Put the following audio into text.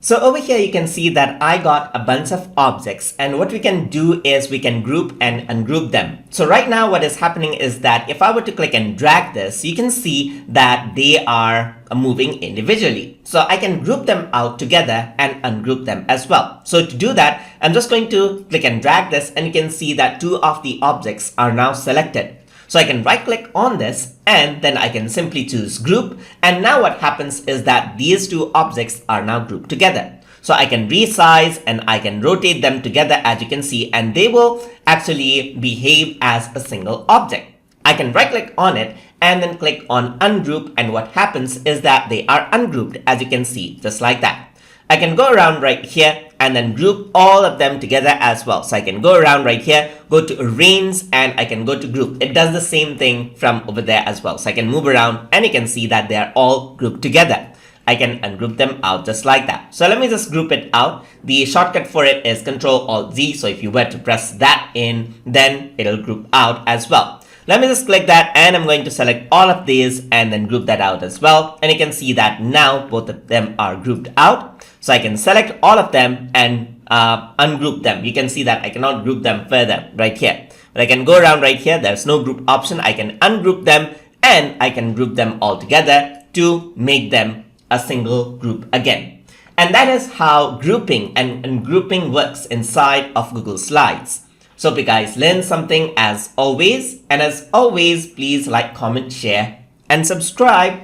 So over here you can see that I got a bunch of objects, and what we can do is we can group and ungroup them. So right now what is happening is that if I were to click and drag this, you can see that they are moving individually. So I can group them out together and ungroup them as well. So to do that, I'm just going to click and drag this, and you can see that two of the objects are now selected. So I can right click on this, and then I can simply choose group, and now what happens is that these two objects are now grouped together. So I can resize and I can rotate them together, as you can see, and they will actually behave as a single object. I can right click on it and then click on ungroup, and what happens is that they are ungrouped, as you can see, just like that. I can go around right here and then group all of them together as well. So I can go around right here, go to arrange, and I can go to group. It does the same thing from over there as well. So I can move around and you can see that they are all grouped together. I can ungroup them out just like that. So let me just group it out. The shortcut for it is Ctrl-Alt-Z. So if you were to press that in, then it'll group out as well. Let me just click that, and I'm going to select all of these and then group that out as well. And you can see that now both of them are grouped out. So I can select all of them and ungroup them. You can see that I cannot group them further right here. But I can go around right here. There's no group option. I can ungroup them and I can group them all together to make them a single group again. And that is how grouping and ungrouping works inside of Google Slides. So hope you guys learned something as always. And as always, please like, comment, share, and subscribe.